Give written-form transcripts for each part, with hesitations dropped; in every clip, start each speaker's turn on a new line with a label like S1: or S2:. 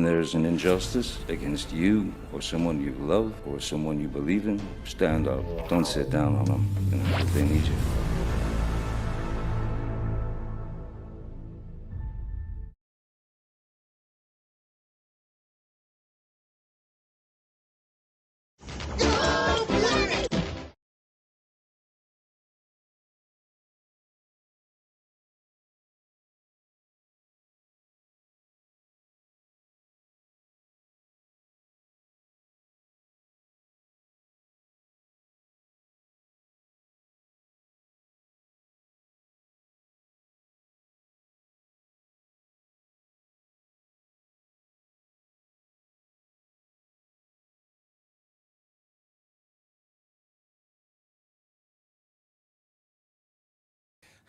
S1: there's an injustice against you or someone you love or someone you believe in, stand up. Don't sit down on them, if they need you.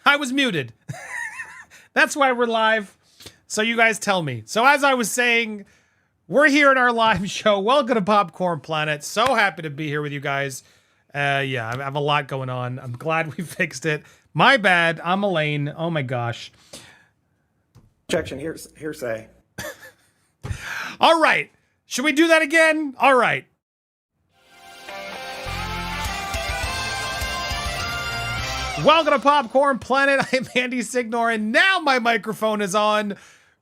S2: I was muted. That's why we're live. So you guys tell me. So as I was saying, we're here in our live show. Welcome to Popcorn Planet. So happy to be here with you guys. Yeah, I have a lot going on. I'm glad we fixed it. My bad. I'm Elaine. Oh my gosh.
S3: Objection. Hearsay.
S2: All right. Should we do that again? All right. Welcome to Popcorn Planet. I'm Andy Signore, and now my microphone is on.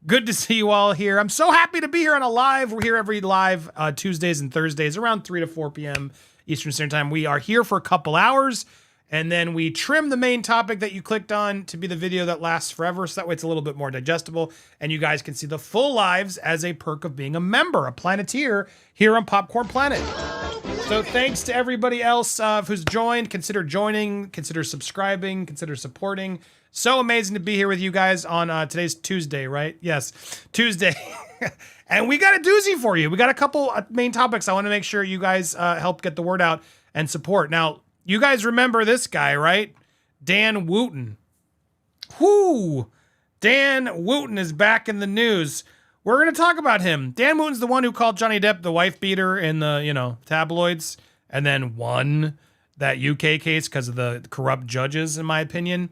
S2: Good to see you all here. I'm so happy to be here on a live. We're here every live Tuesdays and Thursdays around 3 to 4 p.m. Eastern Standard Time. We are here for a couple hours, and then we trim the main topic that you clicked on to be the video that lasts forever, so that way it's a little bit more digestible, and you guys can see the full lives as a perk of being a member, a Planeteer, here on Popcorn Planet. So thanks to everybody else who's joined. Consider joining, consider subscribing, consider supporting. So amazing to be here with you guys on today's Tuesday, right? Yes, Tuesday. And we got a doozy for you. We got a couple main topics. I want to make sure you guys help get the word out and support. Now, you guys remember this guy, right? Dan Wootton. Whoo! Dan Wootton is back in the news. We're going to talk about him. Dan Wootton's the one who called Johnny Depp the wife beater in the, tabloids, and then won that UK case because of the corrupt judges, in my opinion.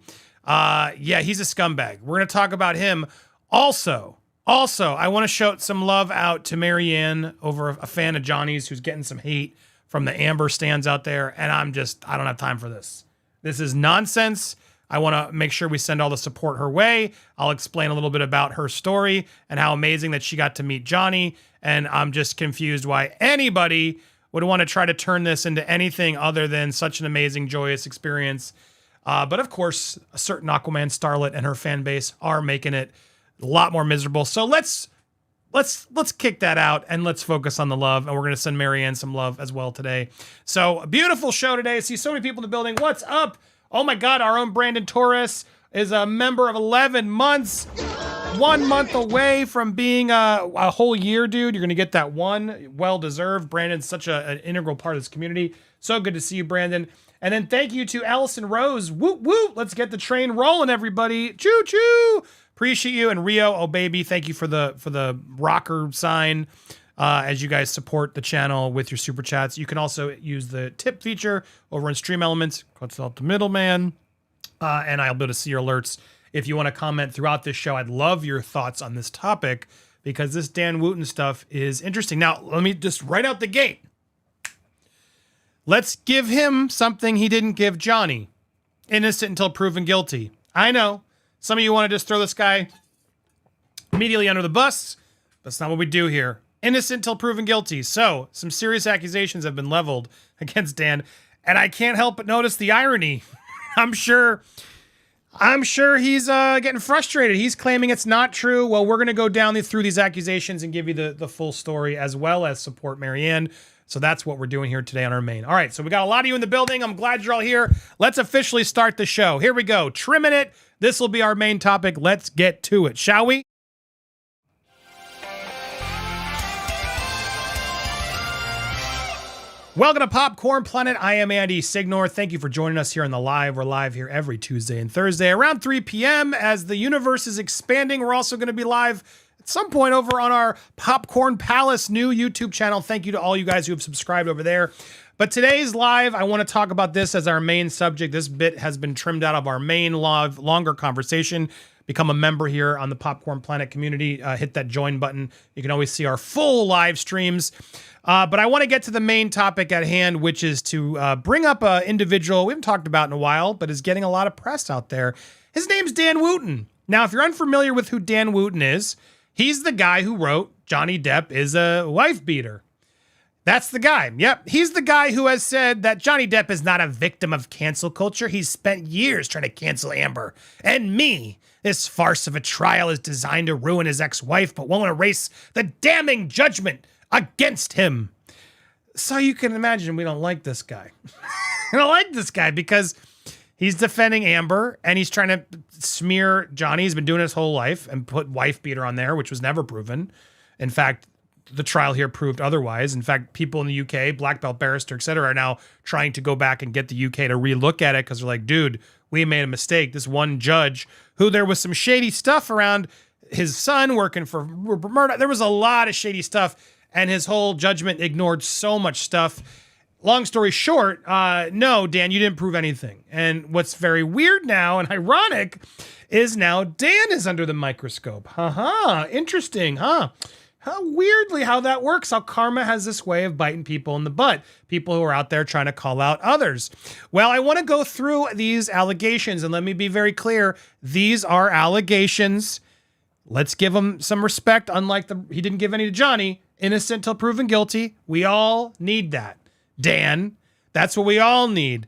S2: Yeah, he's a scumbag. We're going to talk about him. Also, I want to shout some love out to Marianne, over a fan of Johnny's who's getting some hate from the Amber stands out there, and I don't have time for this. This is nonsense. I want to make sure we send all the support her way. I'll explain a little bit about her story and how amazing that she got to meet Johnny. And I'm just confused why anybody would want to try to turn this into anything other than such an amazing, joyous experience. But of course, a certain Aquaman starlet and her fan base are making it a lot more miserable. So let's kick that out and let's focus on the love. And we're going to send Marianne some love as well today. So a beautiful show today. I see so many people in the building. What's up? Oh my God, our own Brandon Torres is a member of 11 months. 1 month away from being a whole year, dude. You're going to get that one. Well-deserved. Brandon's such an integral part of this community. So good to see you, Brandon. And then thank you to Allison Rose. Woot, woot. Let's get the train rolling, everybody. Choo, choo. Appreciate you. And Rio, oh baby, thank you for the rocker sign. As you guys support the channel with your super chats. You can also use the tip feature over in Stream Elements. Cuts out the middleman. And I'll be able to see your alerts. If you want to comment throughout this show, I'd love your thoughts on this topic because this Dan Wootton stuff is interesting. Now, let me just right out the gate. Let's give him something he didn't give Johnny. Innocent until proven guilty. I know. Some of you want to just throw this guy immediately under the bus. That's not what we do here. Innocent till proven guilty. So, some serious accusations have been leveled against Dan, and I can't help but notice the irony. I'm sure he's getting frustrated. He's claiming it's not true. Well, we're going to go down through these accusations and give you the full story as well as support Marianne. So that's what we're doing here today on our main. All right, so we got a lot of you in the building. I'm glad you're all here. Let's officially start the show. Here we go. Trimming it. This will be our main topic. Let's get to it, shall we? Welcome to Popcorn Planet. I am Andy Signore. Thank you for joining us here on the live. We're live here every Tuesday and Thursday around 3 p.m. As the universe is expanding, we're also going to be live at some point over on our Popcorn Palace new YouTube channel. Thank you to all you guys who have subscribed over there. But today's live, I want to talk about this as our main subject. This bit has been trimmed out of our main live, longer conversation become a member here on the Popcorn Planet community, hit that join button. You can always see our full live streams. But I want to get to the main topic at hand, which is to bring up an individual we haven't talked about in a while, but is getting a lot of press out there. His name's Dan Wootton. Now, if you're unfamiliar with who Dan Wootton is, he's the guy who wrote Johnny Depp is a wife beater. That's the guy. Yep. He's the guy who has said that Johnny Depp is not a victim of cancel culture. He's spent years trying to cancel Amber and me. This farce of a trial is designed to ruin his ex-wife, but won't erase the damning judgment against him. So you can imagine we don't like this guy. We don't like this guy because he's defending Amber and he's trying to smear Johnny. He's been doing it his whole life and put wife beater on there, which was never proven. In fact, the trial here proved otherwise. In fact, people in the UK, black belt barrister, et cetera, are now trying to go back and get the UK to relook at it because they're like, dude, we made a mistake. This one judge who there was some shady stuff around his son working for murder. There was a lot of shady stuff and his whole judgment ignored so much stuff. Long story short, no, Dan, you didn't prove anything. And what's very weird now and ironic is now Dan is under the microscope. Interesting, huh? How weirdly how that works, how karma has this way of biting people in the butt, people who are out there trying to call out others. Well, I want to go through these allegations, and let me be very clear. These are allegations. Let's give him some respect, unlike he didn't give any to Johnny. Innocent till proven guilty. We all need that. Dan, that's what we all need.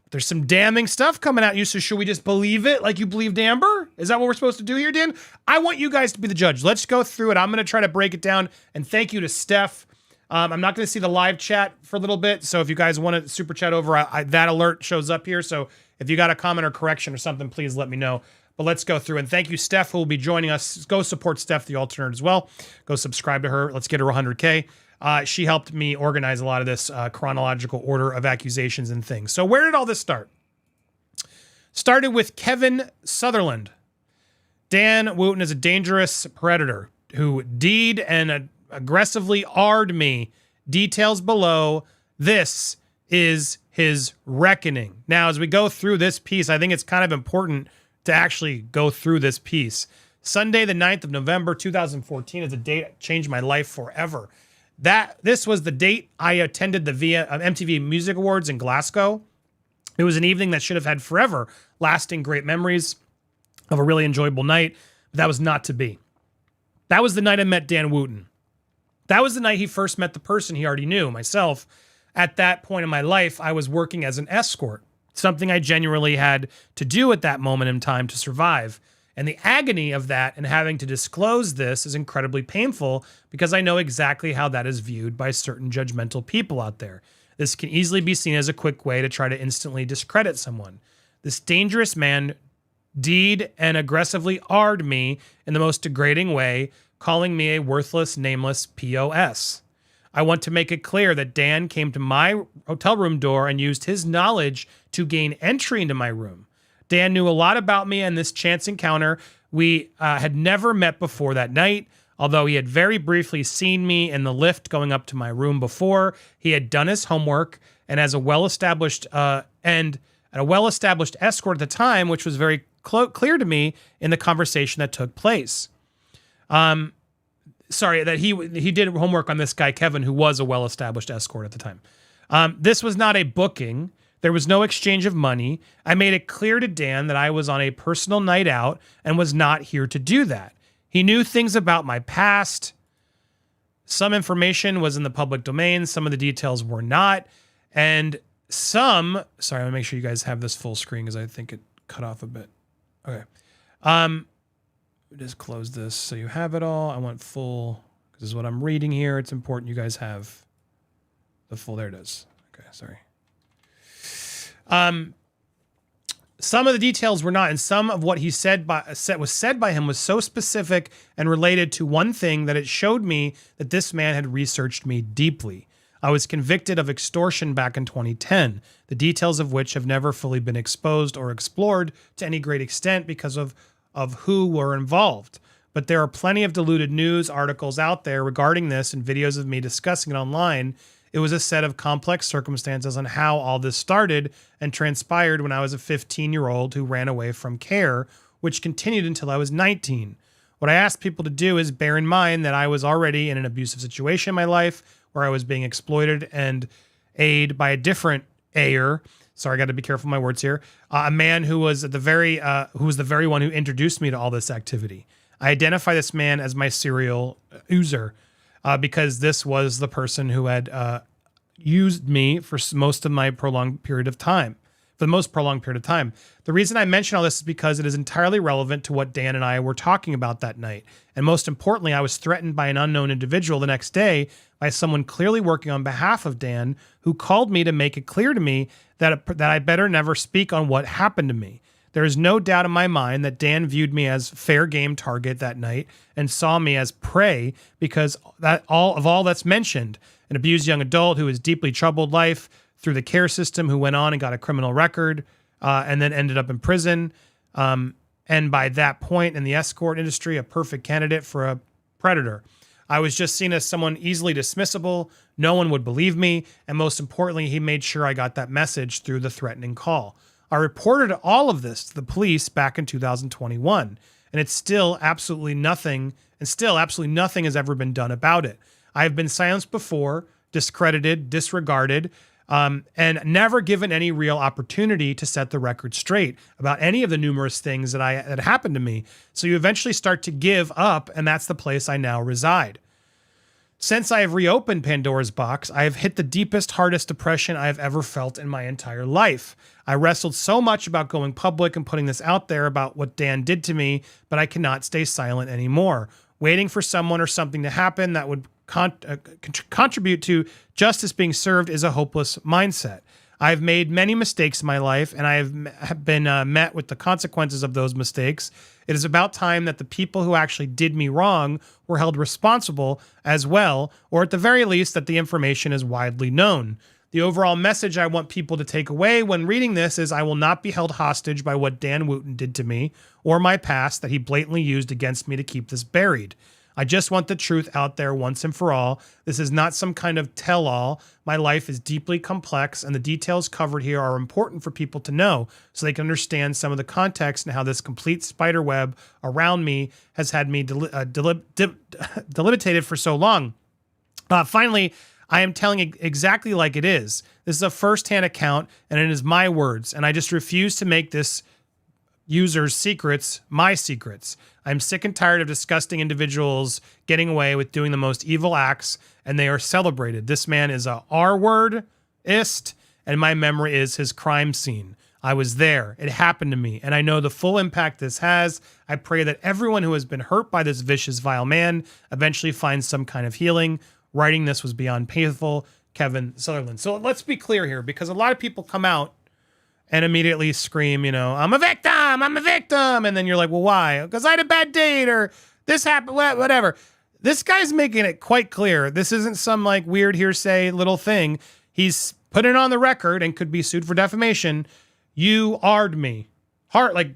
S2: There's some damning stuff coming at you, so should we just believe it like you believed Amber? Is that what we're supposed to do here, Dan? I want you guys to be the judge. Let's go through it. I'm going to try to break it down, and thank you to Steph. I'm not going to see the live chat for a little bit, so if you guys want to super chat over, that alert shows up here, so if you got a comment or correction or something, please let me know. But let's go through, and thank you, Steph, who will be joining us. Go support Steph, the alternate, as well. Go subscribe to her. Let's get her 100K. She helped me organize a lot of this chronological order of accusations and things. So where did all this start? Started with Kevin Sutherland. Dan Wootton is a dangerous predator who deed and aggressively arred me. Details below. This is his reckoning. Now, as we go through this piece, I think it's kind of important to actually go through this piece. Sunday, the 9th of November, 2014 is a date that changed my life forever. This was the date I attended the MTV Music Awards in Glasgow. It was an evening that should have had forever lasting great memories of a really enjoyable night, but that was not to be. That was the night I met Dan Wootton. That was the night he first met the person he already knew, myself. At that point in my life, I was working as an escort, something I genuinely had to do at that moment in time to survive. And the agony of that and having to disclose this is incredibly painful because I know exactly how that is viewed by certain judgmental people out there. This can easily be seen as a quick way to try to instantly discredit someone. This dangerous man deed and aggressively arred me in the most degrading way, calling me a worthless, nameless POS. I want to make it clear that Dan came to my hotel room door and used his knowledge to gain entry into my room. Dan knew a lot about me and this chance encounter. We had never met before that night, although he had very briefly seen me in the lift going up to my room before. He had done his homework, and as a well-established escort at the time, which was very clear to me in the conversation that took place. That he did homework on this guy, Kevin, who was a well-established escort at the time. This was not a booking. There was no exchange of money. I made it clear to Dan that I was on a personal night out and was not here to do that. He knew things about my past. Some information was in the public domain. Some of the details were not. And sorry, I'm gonna make sure you guys have this full screen because I think it cut off a bit. Okay. Just close this so you have it all. I want full, because this is what I'm reading here. It's important you guys have the full, there it is. Okay, sorry. Some of the details were not, and some of what he was said by him was so specific and related to one thing that it showed me that this man had researched me deeply. I was convicted of extortion back in 2010, the details of which have never fully been exposed or explored to any great extent because of who were involved. But there are plenty of diluted news articles out there regarding this and videos of me discussing it online. It was a set of complex circumstances on how all this started and transpired when I was a 15-year-old who ran away from care, which continued until I was 19. What I asked people to do is bear in mind that I was already in an abusive situation in my life where I was being exploited and aided by a different ayer. Sorry, I got to be careful with my words here. A man who was the very one who introduced me to all this activity. I identify this man as my serial user because this was the person who had used me for most of my prolonged period of time. For the most prolonged period of time. The reason I mention all this is because it is entirely relevant to what Dan and I were talking about that night. And most importantly, I was threatened by an unknown individual the next day by someone clearly working on behalf of Dan, who called me to make it clear to me that I better never speak on what happened to me. There is no doubt in my mind that Dan viewed me as fair game target that night and saw me as prey because all that's mentioned, an abused young adult who has deeply troubled life through the care system, who went on and got a criminal record and then ended up in prison. And by that point in the escort industry, a perfect candidate for a predator. I was just seen as someone easily dismissible. No one would believe me. And most importantly, he made sure I got that message through the threatening call. I reported all of this to the police back in 2021, and it's still absolutely nothing has ever been done about it. I have been silenced before, discredited, disregarded, and never given any real opportunity to set the record straight about any of the numerous things that happened to me. So you eventually start to give up, and that's the place I now reside. Since I have reopened Pandora's box, I have hit the deepest, hardest depression I have ever felt in my entire life. I wrestled so much about going public and putting this out there about what Dan did to me, but I cannot stay silent anymore. Waiting for someone or something to happen that would contribute to justice being served is a hopeless mindset. I've made many mistakes in my life, and I have been met with the consequences of those mistakes. It is about time that the people who actually did me wrong were held responsible as well, or at the very least that the information is widely known. The overall message I want people to take away when reading this is I will not be held hostage by what Dan Wootton did to me or my past that he blatantly used against me to keep this buried. I just want the truth out there once and for all. This is not some kind of tell-all. My life is deeply complex, and the details covered here are important for people to know so they can understand some of the context and how this complete spider web around me has had me deliberated for so long. Finally, I am telling it exactly like it is. This is a first-hand account, and it is my words, and I just refuse to make this users' secrets my secrets. I'm sick and tired of disgusting individuals getting away with doing the most evil acts, and they are celebrated. This man is a R-word-ist, and my memory is his crime scene. I was there. It happened to me, and I know the full impact this has. I pray that everyone who has been hurt by this vicious, vile man eventually finds some kind of healing. Writing this was beyond painful. Kevin Sutherland. So let's be clear here, because a lot of people come out and immediately scream, I'm a victim. And then you're like, well, why? Because I had a bad date or this happened, whatever. This guy's making it quite clear. This isn't some like weird hearsay little thing. He's put it on the record and could be sued for defamation. You R'd me. That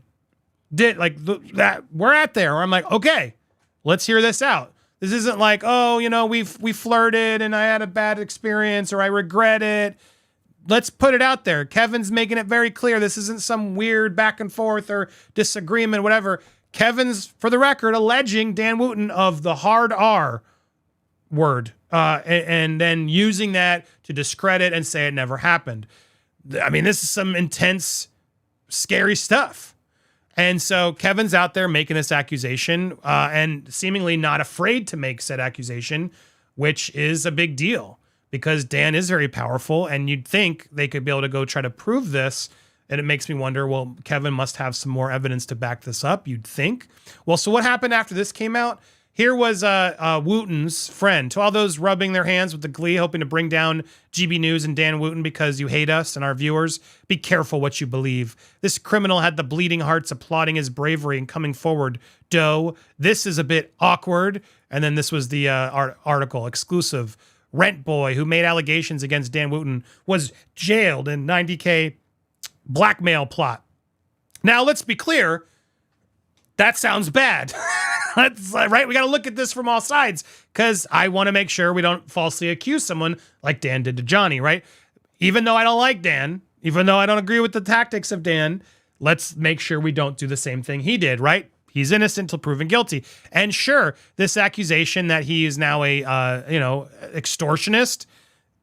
S2: we're at there. Where I'm like, okay, let's hear this out. This isn't like, we flirted and I had a bad experience or I regret it. Let's put it out there. Kevin's making it very clear. This isn't some weird back and forth or disagreement, whatever. Kevin's, for the record, alleging Dan Wootton of the hard R word, and then using that to discredit and say it never happened. I mean, this is some intense, scary stuff. And so Kevin's out there making this accusation and seemingly not afraid to make said accusation, which is a big deal. Because Dan is very powerful, and you'd think they could be able to go try to prove this. And it makes me wonder, well, Kevin must have some more evidence to back this up, you'd think. Well, so what happened after this came out? Here was Wootton's friend. To all those rubbing their hands with the glee, hoping to bring down GB News and Dan Wootton because you hate us and our viewers, be careful what you believe. This criminal had the bleeding hearts applauding his bravery and coming forward. Doe, this is a bit awkward. And then this was the article, exclusive. Rent boy who made allegations against Dan Wootton was jailed in $90K blackmail plot. Now, let's be clear. That sounds bad. Right? We got to look at this from all sides because I want to make sure we don't falsely accuse someone like Dan did to Johnny, right? Even though I don't like Dan, even though I don't agree with the tactics of Dan, let's make sure we don't do the same thing he did, right? He's innocent till proven guilty. And sure, this accusation that he is now a, extortionist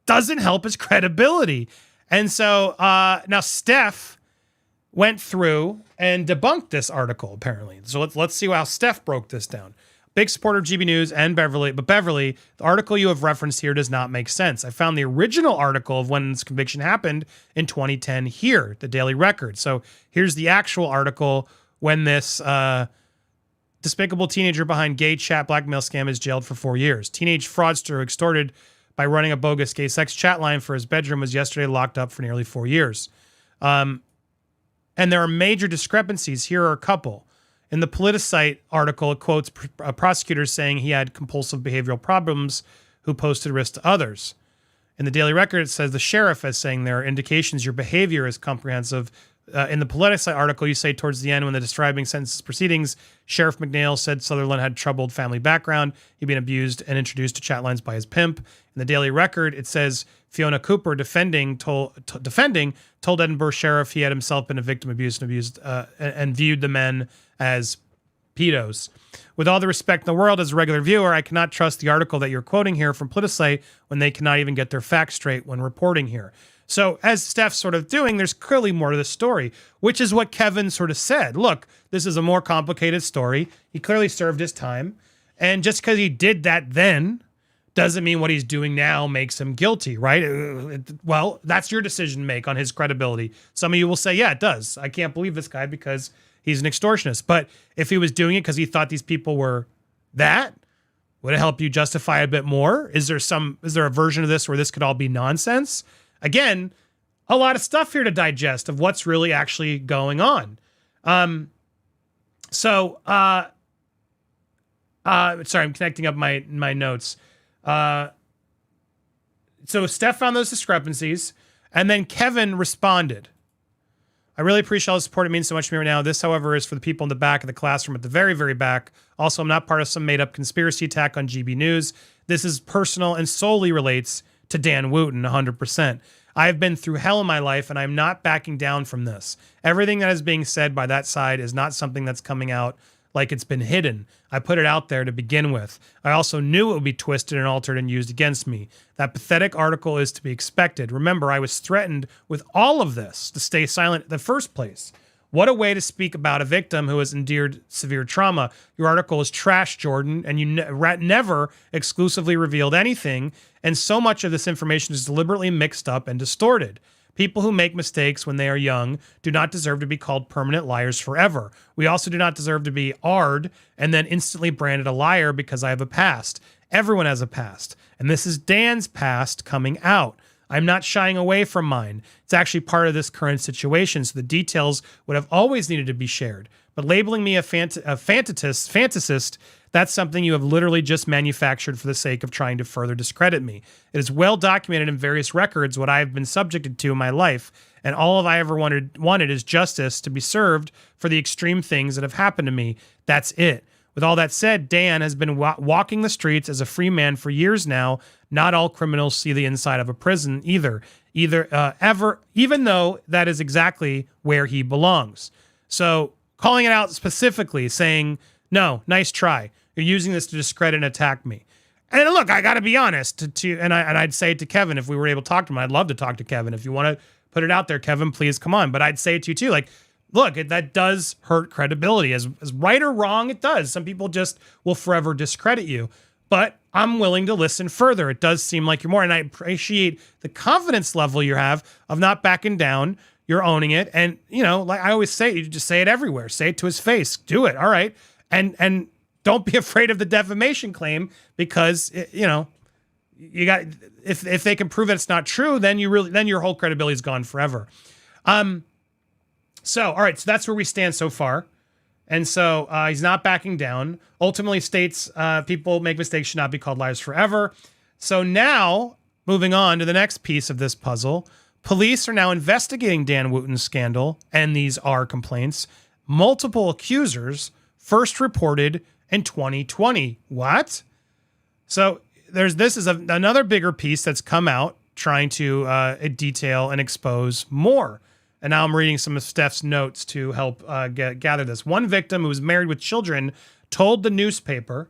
S2: doesn't help his credibility. And so now Steph went through and debunked this article, apparently. So let's see how Steph broke this down. Big supporter of GB News and Beverly, but Beverly, the article you have referenced here does not make sense. I found the original article of when this conviction happened in 2010 here, the Daily Record. So here's the actual article when this despicable teenager behind gay chat blackmail scam is jailed for 4 years. Teenage fraudster who extorted by running a bogus gay sex chat line for his bedroom was yesterday locked up for nearly 4 years. And there are major discrepancies. Here are a couple. In the Politicite article, it quotes prosecutors saying he had compulsive behavioral problems who posted risk to others. In the Daily Record, it says the sheriff is saying there are indications your behavior is comprehensive. In the Politicite article, you say towards the end when the describing sentences proceedings, Sheriff McNeil said Sutherland had troubled family background. He'd been abused and introduced to chat lines by his pimp. In the Daily Record, it says Fiona Cooper defending told Edinburgh Sheriff he had himself been a victim of abuse and viewed the men as pedos. With all the respect in the world, as a regular viewer, I cannot trust the article that you're quoting here from Politicite when they cannot even get their facts straight when reporting here. So as Steph's sort of doing, there's clearly more to the story, which is what Kevin sort of said. Look, this is a more complicated story. He clearly served his time. And just because he did that then doesn't mean what he's doing now makes him guilty, right? Well, that's your decision to make on his credibility. Some of you will say, yeah, it does. I can't believe this guy because he's an extortionist. But if he was doing it because he thought these people were that, would it help you justify a bit more? Is there a version of this where this could all be nonsense? Again, a lot of stuff here to digest of what's really actually going on. Sorry, I'm connecting up my notes. So Steph found those discrepancies, and then Kevin responded. I really appreciate all the support. It means so much to me right now. This, however, is for the people in the back of the classroom at the very, very back. Also, I'm not part of some made-up conspiracy attack on GB News. This is personal and solely relates to Dan Wootton, 100%. I have been through hell in my life, and I'm not backing down from this. Everything that is being said by that side is not something that's coming out like it's been hidden. I put it out there to begin with. I also knew it would be twisted and altered and used against me. That pathetic article is to be expected. Remember, I was threatened with all of this to stay silent in the first place. What a way to speak about a victim who has endured severe trauma. Your article is trash, Jordan, and you never exclusively revealed anything, and so much of this information is deliberately mixed up and distorted. People who make mistakes when they are young do not deserve to be called permanent liars forever. We also do not deserve to be R'd and then instantly branded a liar because I have a past. Everyone has a past, and this is Dan's past coming out. I'm not shying away from mine. It's actually part of this current situation, so the details would have always needed to be shared. But labeling me a fantasist, that's something you have literally just manufactured for the sake of trying to further discredit me. It is well documented in various records what I have been subjected to in my life, and all I ever wanted is justice to be served for the extreme things that have happened to me. That's it. With all that said, Dan has been walking the streets as a free man for years now. Not all criminals see the inside of a prison either, even though that is exactly where he belongs. So calling it out specifically, saying, no, nice try. You're using this to discredit and attack me. And look, I got to be honest, and I'd say it to Kevin if we were able to talk to him. I'd love to talk to Kevin. If you want to put it out there, Kevin, please come on. But I'd say it to you too, like, look, that does hurt credibility. As right or wrong, it does. Some people just will forever discredit you. But I'm willing to listen further. It does seem like you're more, and I appreciate the confidence level you have of not backing down. You're owning it. And, like I always say, you just say it everywhere. Say it to his face. Do it. All right. And don't be afraid of the defamation claim because, you got, if they can prove that it's not true, then your whole credibility is gone forever. So, all right. So that's where we stand so far. And so he's not backing down. Ultimately states people make mistakes should not be called liars forever. So now, moving on to the next piece of this puzzle, police are now investigating Dan Wootton's scandal and these are complaints. Multiple accusers first reported in 2020. What? So this is another bigger piece that's come out trying to detail and expose more. And now I'm reading some of Steph's notes to help gather this. One victim who was married with children told the newspaper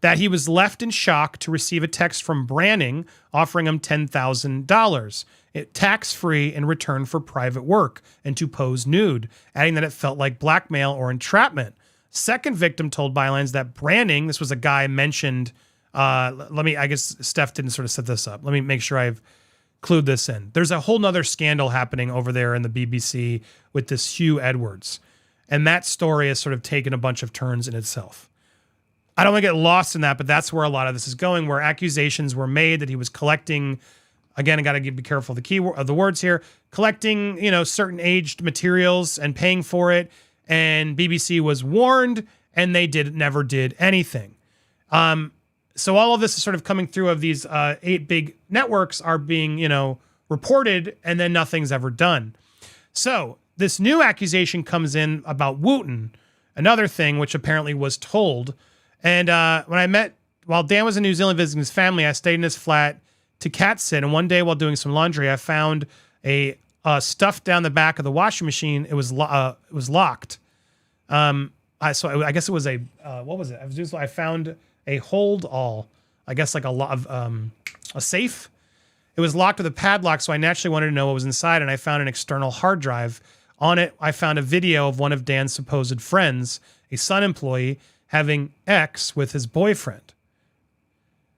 S2: that he was left in shock to receive a text from Branning offering him $10,000, tax-free in return for private work and to pose nude, adding that it felt like blackmail or entrapment. Second victim told Bylines that Branning, this was a guy mentioned, I guess Steph didn't sort of set this up. Let me make sure I've clued this in. There's a whole nother scandal happening over there in the BBC with this Hugh Edwards. And that story has sort of taken a bunch of turns in itself. I don't want to get lost in that, but that's where a lot of this is going, where accusations were made that he was collecting, again, I got to be careful of the words here, collecting, certain aged materials and paying for it. And BBC was warned and they never did anything. So all of this is sort of coming through of these 8 big networks are being, reported, and then nothing's ever done. So this new accusation comes in about Wootton, another thing which apparently was told. And while Dan was in New Zealand visiting his family, I stayed in his flat to cat sit. And one day while doing some laundry, I found a stuff down the back of the washing machine. It was locked. I guess it was what was it? I found a hold all, I guess like a safe. It was locked with a padlock, so I naturally wanted to know what was inside, and I found an external hard drive. On it, I found a video of one of Dan's supposed friends, a Sun employee, having X with his boyfriend.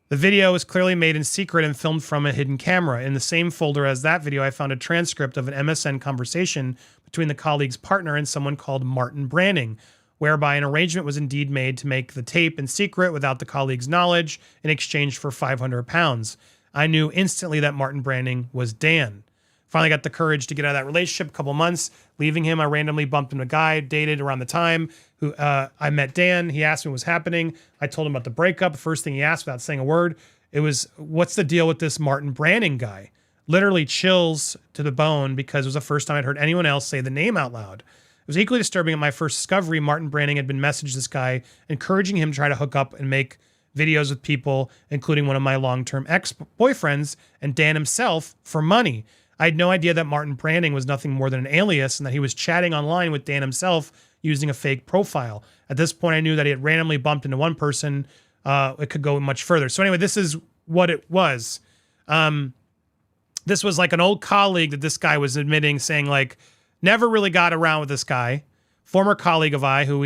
S2: The video was clearly made in secret and filmed from a hidden camera. In the same folder as that video, I found a transcript of an MSN conversation between the colleague's partner and someone called Martin Branning, whereby an arrangement was indeed made to make the tape in secret without the colleague's knowledge in exchange for £500. I knew instantly that Martin Branning was Dan. Finally got the courage to get out of that relationship, a couple months. Leaving him, I randomly bumped into a guy, dated around the time, who I met Dan. He asked me what was happening. I told him about the breakup. The first thing he asked without saying a word, it was, what's the deal with this Martin Branning guy? Literally chills to the bone because it was the first time I'd heard anyone else say the name out loud. It was equally disturbing at my first discovery. Martin Branning had been messaged this guy, encouraging him to try to hook up and make videos with people, including one of my long-term ex-boyfriends and Dan himself, for money. I had no idea that Martin Branning was nothing more than an alias and that he was chatting online with Dan himself using a fake profile. At this point, I knew that he had randomly bumped into one person. It could go much further. So anyway, this is what it was. This was like an old colleague that this guy was admitting, saying like, never really got around with this guy. Former colleague of I, who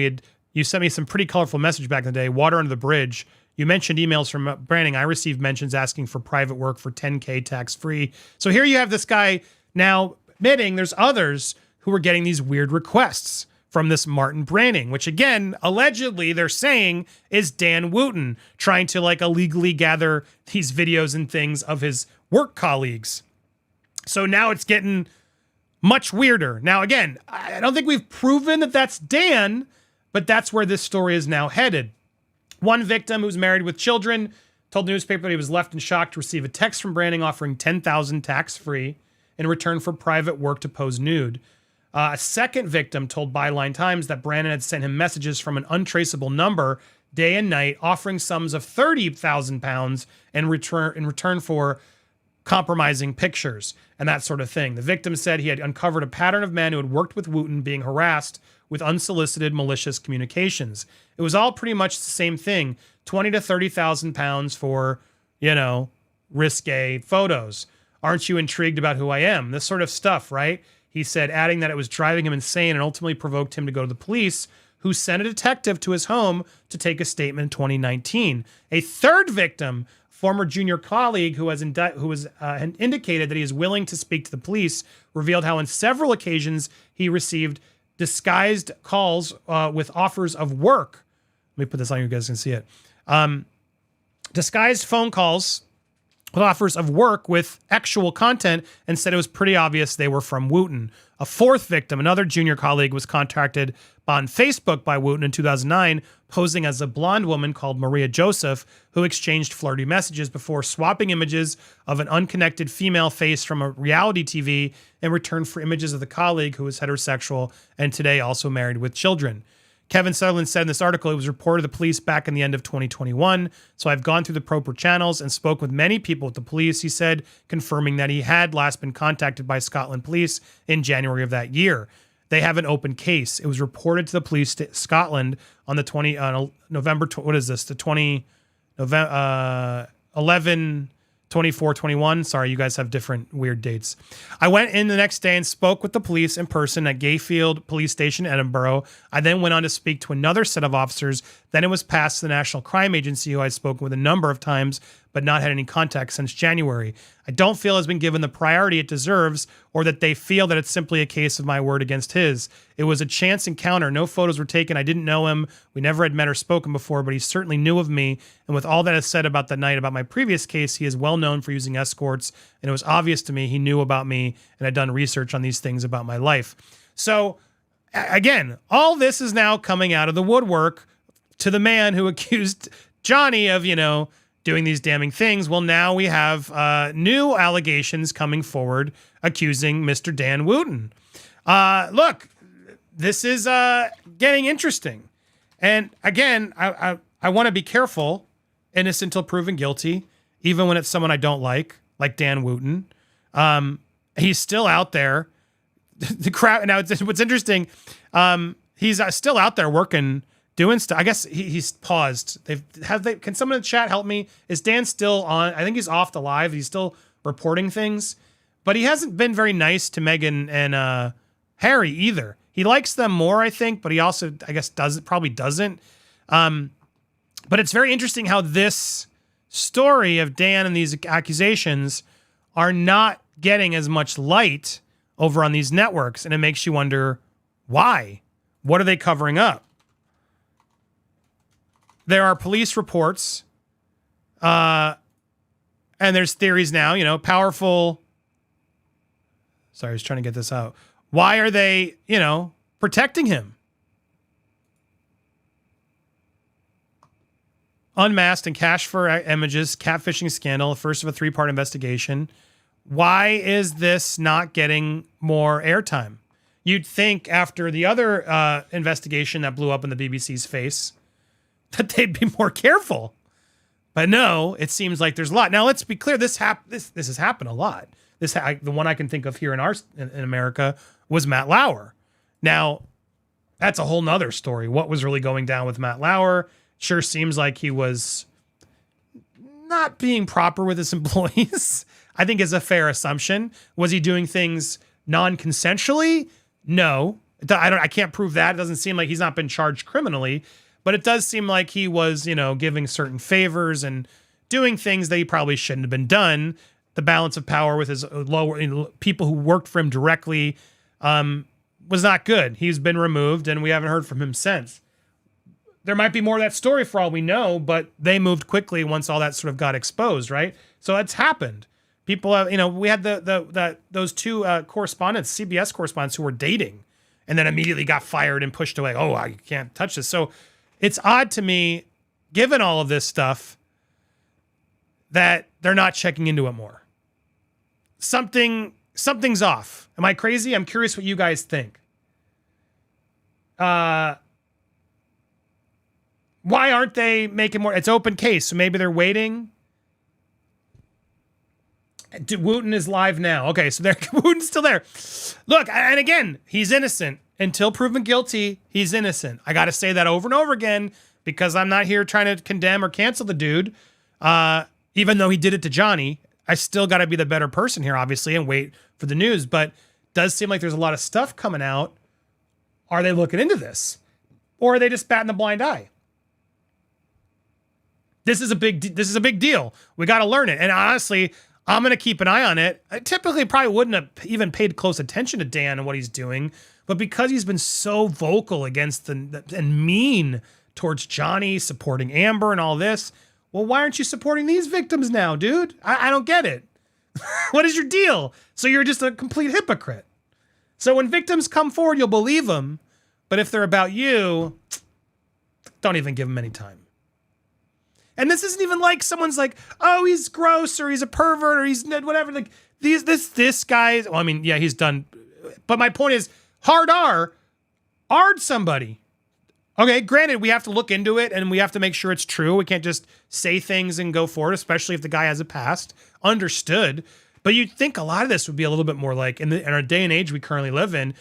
S2: you sent me some pretty colorful message back in the day, water under the bridge. You mentioned emails from Branning. I received mentions asking for private work for $10K tax-free. So here you have this guy now admitting there's others who are getting these weird requests from this Martin Branning, which again, allegedly they're saying is Dan Wootton trying to like illegally gather these videos and things of his work colleagues. So now it's getting much weirder. Now, again, I don't think we've proven that that's Dan, but that's where this story is now headed. One victim who's married with children told the newspaper that he was left in shock to receive a text from Branning offering $10,000 tax-free in return for private work to pose nude. A second victim told Byline Times that Branning had sent him messages from an untraceable number day and night offering sums of £30,000 in return for compromising pictures and that sort of thing. The victim said he had uncovered a pattern of men who had worked with Wootton being harassed with unsolicited malicious communications. It was all pretty much the same thing. 20 to 30,000 pounds for, risque photos. Aren't you intrigued about who I am? This sort of stuff, right? He said, adding that it was driving him insane and ultimately provoked him to go to the police, who sent a detective to his home to take a statement in 2019. A third victim, former junior colleague who has indicated that he is willing to speak to the police, revealed how on several occasions he received disguised calls with offers of work. Let me put this on, you guys can see it. Disguised phone calls with offers of work with actual content, and said it was pretty obvious they were from Wootton. A fourth victim, another junior colleague, was contacted on Facebook by Wootton in 2009, posing as a blonde woman called Maria Joseph, who exchanged flirty messages before swapping images of an unconnected female face from a reality TV in return for images of the colleague who was heterosexual and today also married with children. Kevin Sutherland said in this article, it was reported to the police back in the end of 2021. So I've gone through the proper channels and spoke with many people at the police, he said, confirming that he had last been contacted by Scotland police in January of that year. They have an open case. It was reported to the police Scotland on the November, what is this? The 11, 24, 21. Sorry, you guys have different weird dates. I went in the next day and spoke with the police in person at Gayfield Police Station, Edinburgh. I then went on to speak to another set of officers. Then it was passed to the National Crime Agency, who I'd spoken with a number of times, but not had any contact since January. I don't feel has been given the priority it deserves, or that they feel that it's simply a case of my word against his. It was a chance encounter. No photos were taken. I didn't know him. We never had met or spoken before, but he certainly knew of me. And with all that is said about the night, about my previous case, he is well known for using escorts. And it was obvious to me he knew about me and had done research on these things about my life. So again, all this is now coming out of the woodwork to the man who accused Johnny of, doing these damning things. Well, now we have new allegations coming forward accusing Mr. Dan Wootton. Look, this is getting interesting. And again, I want to be careful, innocent till proven guilty, even when it's someone I don't like Dan Wootton. He's still out there. The crowd. Now, what's interesting, he's still out there working, doing stuff. I guess he's paused. Can someone in the chat help me? Is Dan still on? I think he's off the live. He's still reporting things, but he hasn't been very nice to Meghan and Harry either. He likes them more, I think, but he also, I guess, probably doesn't. But it's very interesting how this story of Dan and these accusations are not getting as much light over on these networks, and it makes you wonder why. What are they covering up? There are police reports, and there's theories now, powerful. Sorry, I was trying to get this out. Why are they, protecting him? Unmasked and cash for images, catfishing scandal, first of a 3-part investigation. Why is this not getting more airtime? You'd think after the other investigation that blew up in the BBC's face that they'd be more careful. But no, it seems like there's a lot. Now, let's be clear. This has happened a lot. The one I can think of here in America was Matt Lauer. Now, that's a whole nother story. What was really going down with Matt Lauer? Sure seems like he was not being proper with his employees. I think is a fair assumption. Was he doing things non-consensually? No. I can't prove that. It doesn't seem like he's not been charged criminally. But it does seem like he was, giving certain favors and doing things that he probably shouldn't have been done. The balance of power with his people who worked for him directly was not good. He's been removed, and we haven't heard from him since. There might be more of that story for all we know, but they moved quickly once all that sort of got exposed, right? So it's happened. People have, we had those two correspondents, CBS correspondents, who were dating, and then immediately got fired and pushed away. Oh, I can't touch this. So it's odd to me, given all of this stuff, that they're not checking into it more. Something's off. Am I crazy? I'm curious what you guys think. Why aren't they making more? It's open case, so maybe they're waiting. Wootton is live now. Okay, so Wooten's still there. Look, and again, he's innocent. Until proven guilty, he's innocent. I got to say that over and over again because I'm not here trying to condemn or cancel the dude. Even though he did it to Johnny, I still got to be the better person here, obviously, and wait for the news. But it does seem like there's a lot of stuff coming out. Are they looking into this? Or are they just batting the blind eye? This is a big deal. We got to learn it. And honestly, I'm going to keep an eye on it. I typically probably wouldn't have even paid close attention to Dan and what he's doing. But because he's been so vocal against and mean towards Johnny, supporting Amber and all this, well, why aren't you supporting these victims now, dude? I don't get it. What is your deal? So you're just a complete hypocrite. So when victims come forward, you'll believe them. But if they're about you, don't even give them any time. And this isn't even like someone's like, oh, he's gross or he's a pervert or he's whatever. Like this guy. Well, I mean, yeah, he's done. But my point is, hard R, R'd somebody. Okay, granted, we have to look into it and we have to make sure it's true. We can't just say things and go forward, especially if the guy has a past. Understood. But you'd think a lot of this would be a little bit more like, in our day and age we currently live in,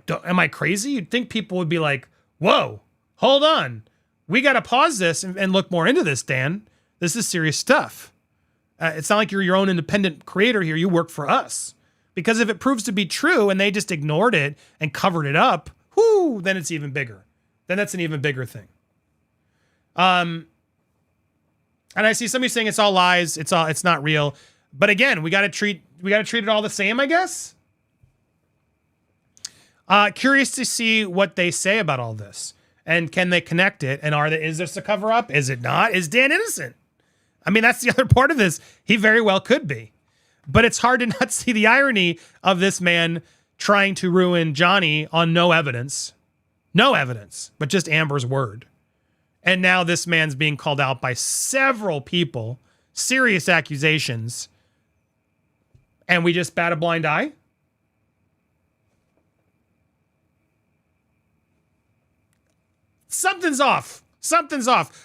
S2: am I crazy? You'd think people would be like, whoa, hold on. We got to pause this and look more into this, Dan. This is serious stuff. It's not like you're your own independent creator here. You work for us. Because if it proves to be true and they just ignored it and covered it up, then it's even bigger. Then that's an even bigger thing. And I see somebody saying it's all lies. It's not real. But again, we got to treat it all the same, I guess. Curious to see what they say about all this, and can they connect it? And is this a cover up? Is it not? Is Dan innocent? I mean, that's the other part of this. He very well could be, but it's hard to not see the irony of this man trying to ruin Johnny on no evidence, but just Amber's word. And now this man's being called out by several people, serious accusations. And we just bat a blind eye? Something's off.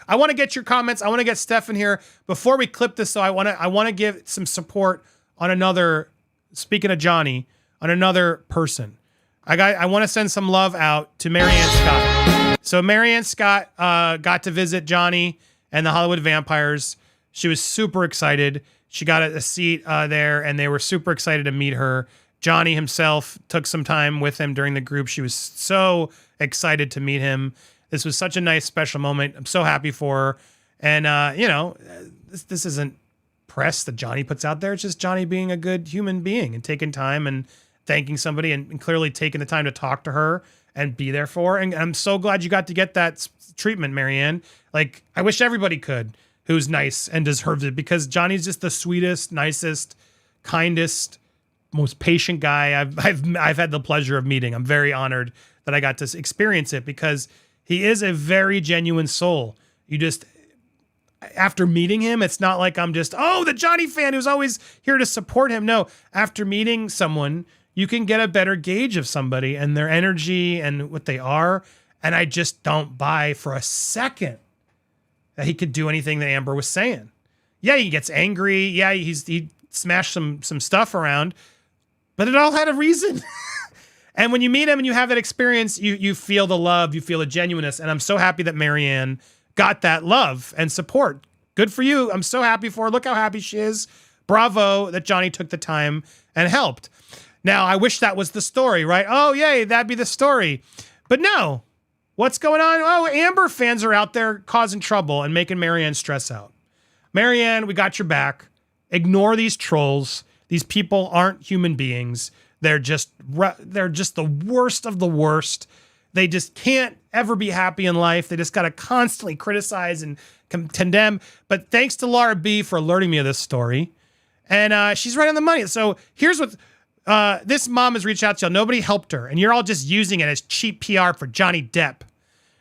S2: I want to get your comments. I want to get Steph in here before we clip this. So I want to give some support on another, speaking of Johnny, on another person. I want to send some love out to Marianne Scott. So Marianne Scott got to visit Johnny and the Hollywood Vampires. She was super excited. She got a seat there, and they were super excited to meet her. Johnny himself took some time with him during the group. She was so excited to meet him. This was such a nice, special moment. I'm so happy for her. And, this isn't press that Johnny puts out there. It's just Johnny being a good human being and taking time and thanking somebody and clearly taking the time to talk to her and be there for her. And I'm so glad you got to get that treatment, Marianne. Like, I wish everybody could, who's nice and deserves it, because Johnny's just the sweetest, nicest, kindest, most patient guy I've had the pleasure of meeting. I'm very honored that I got to experience it, because he is a very genuine soul. You just, after meeting him, it's not like I'm just, the Johnny fan who's always here to support him. No, after meeting someone, you can get a better gauge of somebody and their energy and what they are. And I just don't buy for a second that he could do anything that Amber was saying. Yeah, he gets angry. Yeah, he smashed some stuff around, but it all had a reason. And when you meet him and you have that experience, you feel the love, you feel the genuineness. And I'm so happy that Marianne got that love and support. Good for you. I'm so happy for her. Look how happy she is. Bravo that Johnny took the time and helped. Now, I wish that was the story, right? Oh, yay, that'd be the story. But no. What's going on? Oh, Amber fans are out there causing trouble and making Marianne stress out. Marianne, we got your back. Ignore these trolls. These people aren't human beings. They're just the worst of the worst. They just can't ever be happy in life. They just got to constantly criticize and condemn. But thanks to Laura B for alerting me of this story. And she's right on the money. So here's what this mom has reached out to y'all. Nobody helped her. And you're all just using it as cheap PR for Johnny Depp.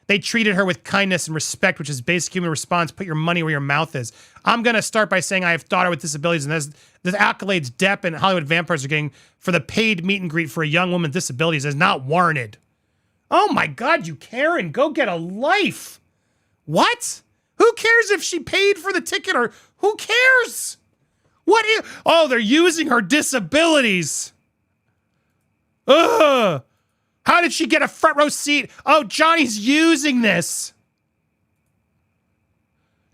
S2: They treated her with kindness and respect, which is basic human response. Put your money where your mouth is. I'm going to start by saying I have a daughter with disabilities, and the accolades Depp and Hollywood Vampires are getting for the paid meet and greet for a young woman with disabilities is not warranted. Oh my God, you Karen, go get a life. What? Who cares if she paid for the ticket, or who cares? They're using her disabilities. Ugh. How did she get a front row seat? Oh, Johnny's using this.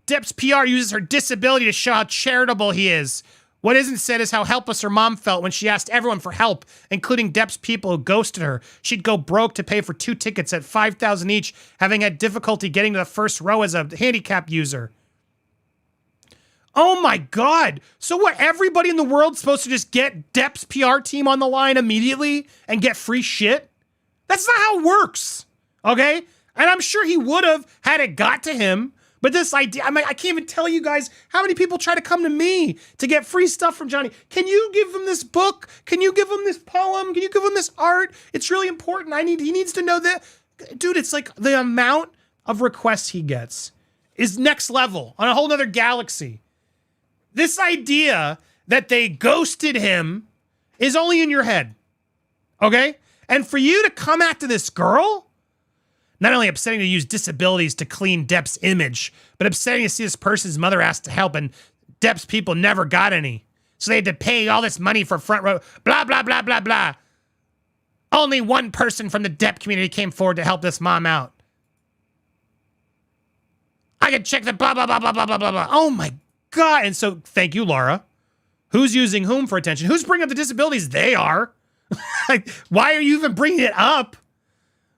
S2: Depp's PR uses her disability to show how charitable he is. What isn't said is how helpless her mom felt when she asked everyone for help, including Depp's people who ghosted her. She'd go broke to pay for 2 tickets at $5,000 each, having had difficulty getting to the first row as a handicap user. Oh my God. So what, everybody in the world's supposed to just get Depp's PR team on the line immediately and get free shit? That's not how it works, okay? And I'm sure he would have had it got to him, but this idea, I can't even tell you guys how many people try to come to me to get free stuff from Johnny. Can you give him this book? Can you give him this poem? Can you give him this art? It's really important. He needs to know that. Dude, it's like the amount of requests he gets is next level on a whole nother galaxy. This idea that they ghosted him is only in your head, okay? And for you to come after this girl, Not only upsetting to use disabilities to clean Depp's image, but upsetting to see this person's mother asked to help and Depp's people never got any. So they had to pay all this money for front row, blah, blah, blah, blah, blah. Only one person from the Depp community came forward to help this mom out. I can check the blah, blah, blah, blah, blah, blah, blah, blah. Oh my God. And so thank you, Laura. Who's using whom for attention? Who's bringing up the disabilities? They are. Like, why are you even bringing it up?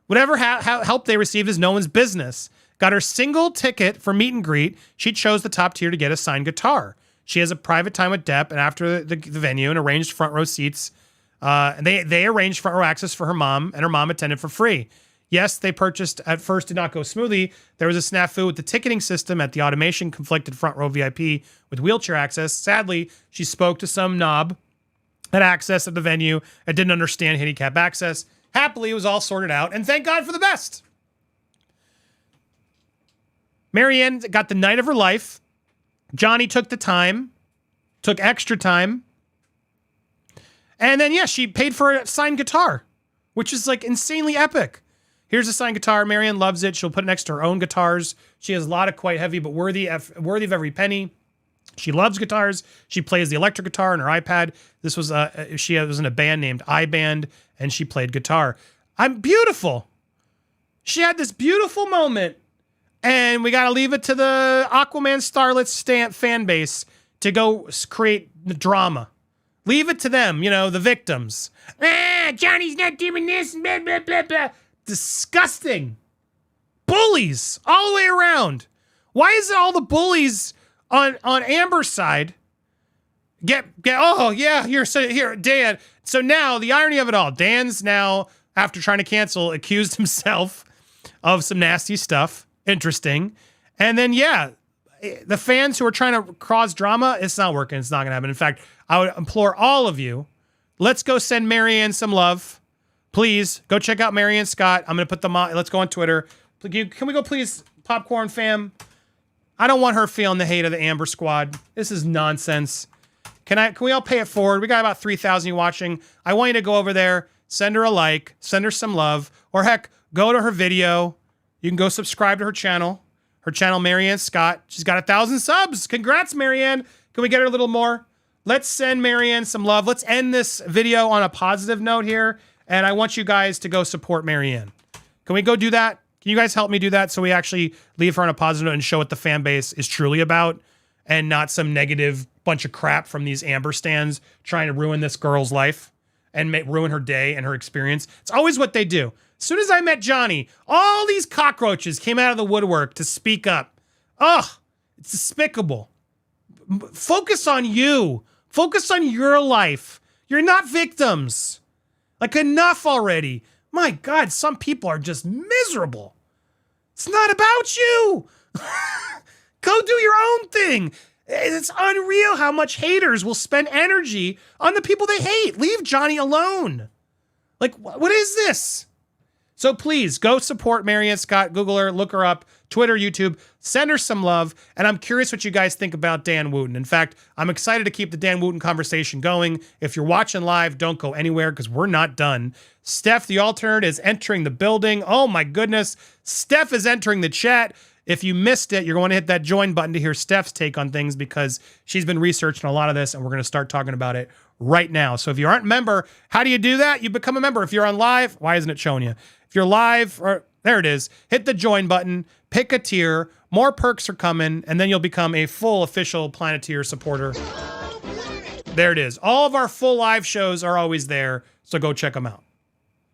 S2: Whatever help they received is no one's business. Got her single ticket for meet and greet. She chose the top tier to get a signed guitar. She has a private time with Depp and after the venue and arranged front row seats. And they arranged front row access for her mom, and her mom attended for free. Yes, they purchased at first did not go smoothly. There was a snafu with the ticketing system at the automation conflicted front row VIP with wheelchair access. Sadly, she spoke to some knob at access at the venue and didn't understand handicap access. Happily, it was all sorted out, and thank God for the best. Marianne got the night of her life. Johnny took the time, took extra time. And then, yeah, she paid for a signed guitar, which is like insanely epic. Here's a signed guitar. Marianne loves it. She'll put it next to her own guitars. She has a lot of quite heavy, but worthy of every penny. She loves guitars. She plays the electric guitar on her iPad. This was she was in a band named iBand, and she played guitar. I'm beautiful. She had this beautiful moment, and we got to leave it to the Aquaman Starlet fan base to go create the drama. Leave it to them, the victims. Johnny's not doing this, blah, blah, blah, blah. Disgusting. Bullies all the way around. Why is it all the bullies on Amber's side oh yeah, here, Dan. So now the irony of it all, Dan's now, after trying to cancel, accused himself of some nasty stuff. Interesting. And then, yeah, the fans who are trying to cause drama, it's not working. It's not going to happen. In fact, I would implore all of you, let's go send Marianne some love. Please go check out Marianne Scott. I'm going to put them on. Let's go on Twitter. Can we go, please, Popcorn fam? I don't want her feeling the hate of the Amber Squad. This is nonsense. Can we all pay it forward? We got about 3,000 watching. I want you to go over there, send her a like, send her some love, or heck, go to her video. You can go subscribe to her channel. Her channel, Marianne Scott. She's got 1,000 subs. Congrats, Marianne. Can we get her a little more? Let's send Marianne some love. Let's end this video on a positive note here. And I want you guys to go support Marianne. Can we go do that? Can you guys help me do that so we actually leave her on a positive note and show what the fan base is truly about and not some negative bunch of crap from these Amber stands trying to ruin this girl's life and ruin her day and her experience? It's always what they do. As soon as I met Johnny, all these cockroaches came out of the woodwork to speak up. Ugh, it's despicable. Focus on you. Focus on your life. You're not victims. Like, enough already. My God, some people are just miserable. It's not about you. Go do your own thing. It's unreal how much haters will spend energy on the people they hate. Leave Johnny alone. Like, what is this? So please go support Marianne Scott. Google her, look her up, Twitter, YouTube, send her some love. And I'm curious what you guys think about Dan Wootton. In fact, I'm excited to keep the Dan Wootton conversation going. If you're watching live, don't go anywhere because we're not done. Steph, the alternate, is entering the building. Oh my goodness. Steph is entering the chat. If you missed it, you're going to hit that join button to hear Steph's take on things because she's been researching a lot of this and we're going to start talking about it right now. So if you aren't a member, how do you do that? You become a member. If you're on live, why isn't it showing you? If you're live, or there it is, hit the join button, pick a tier, more perks are coming, and then you'll become a full official Planeteer supporter. There it is. All of our full live shows are always there, so go check them out.